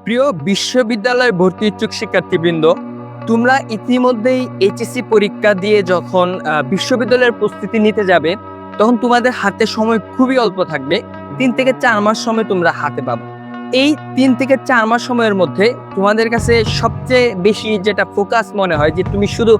প্রিয় বিশ্ববিদ্যালয় ভর্তি ইচ্ছুক শিক্ষার্থীবৃন্দ, তোমরা ইতিমধ্যেই এইচএসসি পরীক্ষা দিয়ে যখন বিশ্ববিদ্যালয়ের প্রস্তুতি নিতে যাবে, তখন তোমাদের হাতে সময় খুবই অল্প থাকবে। 3 থেকে 4 মাস সময় তোমরা হাতে পাবে। এই 3 থেকে 4 মাস সময়ের মধ্যে তোমাদের কাছে সবচেয়ে বেশি যেটা ফোকাস মনে হয় যে তুমি শুধু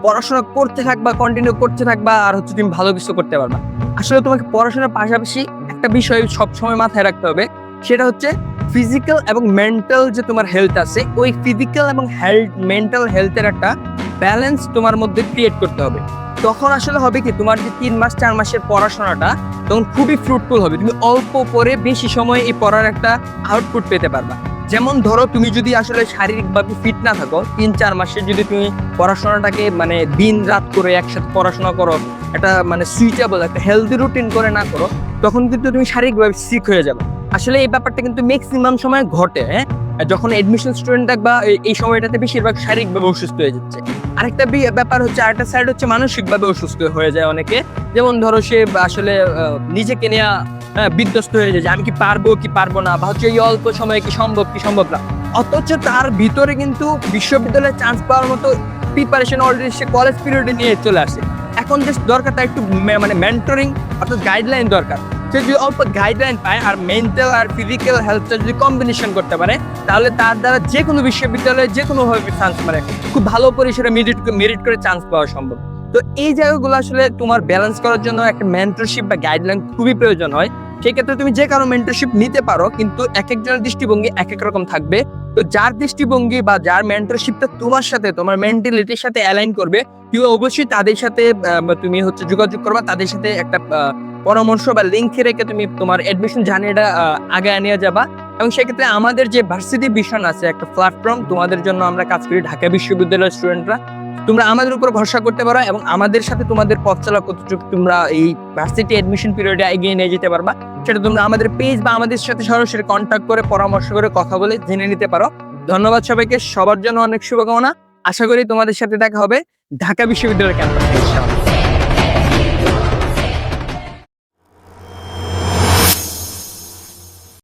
পড়াশোনা করতে থাকবা, কন্টিনিউ করতে থাকবা, আর তুমি ভালো কিছু করতে পারবা। আসলে তোমাকে পড়াশোনার পাশাপাশি একটা বিষয় সবসময় মাথায় রাখতে হবে, সেটা হচ্ছে ফিজিক্যাল এবং মেন্টাল যে তোমার হেলথ আছে, ওই ফিজিক্যাল এবং মেন্টাল হেলথের একটা ব্যালেন্স তোমার মধ্যে ক্রিয়েট করতে হবে। তখন আসলে হবে কি, তোমার যে 3 মাস 4 মাসের পড়াশোনাটা তখন খুবই ফ্রুটফুল হবে। তুমি অল্প পরে বেশি সময় এই পড়ার একটা আউটপুট পেতে পারবা। যেমন ধরো, তুমি যদি আসলে শারীরিকভাবে ফিট না থাকো, 3-4 মাসে যদি তুমি পড়াশোনাটাকে দিন রাত করে একসাথে পড়াশোনা করো, একটা সুইটেবল একটা হেলদি রুটিন করে না করো, তখন কিন্তু তুমি শারীরিকভাবে সিক হয়ে যাবে। আসলে এই ব্যাপারটা কিন্তু ম্যাক্সিমাম সময় ঘটে। যখন এডমিশন স্টুডেন্ট দেখবা এই সময়টাতে বেশিরভাগ শারীরিকভাবে অসুস্থ হয়ে যাচ্ছে। আরেকটা ব্যাপার হচ্ছে, আরেকটা সাইড হচ্ছে মানসিকভাবে অসুস্থ হয়ে যায় অনেকে। যেমন ধরো, সে আসলে নিজেকে নিয়ে বিধ্বস্ত হয়ে যায় যে আমি কি পারবো কি পারবো না, বা হচ্ছে এই অল্প সময়ে কি সম্ভব না। অথচ তার ভিতরে কিন্তু বিশ্ববিদ্যালয়ে চান্স পাওয়ার মতো প্রিপারেশন অলরেডি সে কলেজ পিরিয়ডে নিয়ে চলে আসে। এখন জাস্ট দরকার তার একটু মেন্টরিং অর্থাৎ গাইডলাইন দরকার। সে যদি অল্প গাইডলাইন পায় আর মেন্টাল আর ফিজিক্যাল হেলথটা যদি কম্বিনেশন করতে পারে, তাহলে তার দ্বারা যে কোনো বিশ্ববিদ্যালয়ে যে কোনোভাবে চান্স খুব ভালো পরিসরে মেরিট করে চান্স পাওয়া সম্ভব। তো এই জায়গাগুলো আসলে তোমার ব্যালেন্স করার জন্য একটা মেন্টরশিপ বা গাইডলাইন খুবই প্রয়োজন হয়। সেক্ষেত্রে তুমি যে কারো মেন্টরশিপ নিতে পারো, কিন্তু এক একজনের দৃষ্টিভঙ্গি এক এক রকম থাকবে। তো যার দৃষ্টিভঙ্গি বা যার মেন্টরশিপটা তোমার সাথে, তোমার মেন্টালিটির সাথে অ্যালাইন করবে, তুমি অবশ্যই তাদের সাথে তুমি যোগাযোগ করবা, তাদের সাথে একটা পরামর্শ বা লিঙ্ক রেখে তুমি তোমার এডমিশন জার্নিটা আগে নিয়ে যাবা। এবং সেক্ষেত্রে আমাদের যে ভার্সিটি ভিশন আছে, একটা প্ল্যাটফর্ম, তোমাদের জন্য আমরা কাজ করি ঢাকা বিশ্ববিদ্যালয়ের স্টুডেন্টরা। তোমরা আমাদের উপর ভরসা করতে পারো এবং আমাদের সাথে তোমাদের পথ চলা কতটুকু তোমরা এই ভার্সিটি এডমিশন পিরিয়ডে এগিয়ে নিয়ে যেতে পারবা, সেটা তোমরা আমাদের পেজ বা আমাদের সাথে সরাসরি কন্ট্যাক্ট করে পরামর্শ করে কথা বলে জেনে নিতে পারো। ধন্যবাদ সবাইকে, সবার জন্য অনেক শুভকামনা। আশা করি তোমাদের সাথে দেখা হবে ঢাকা বিশ্ববিদ্যালয় ক্যাম্পাসে।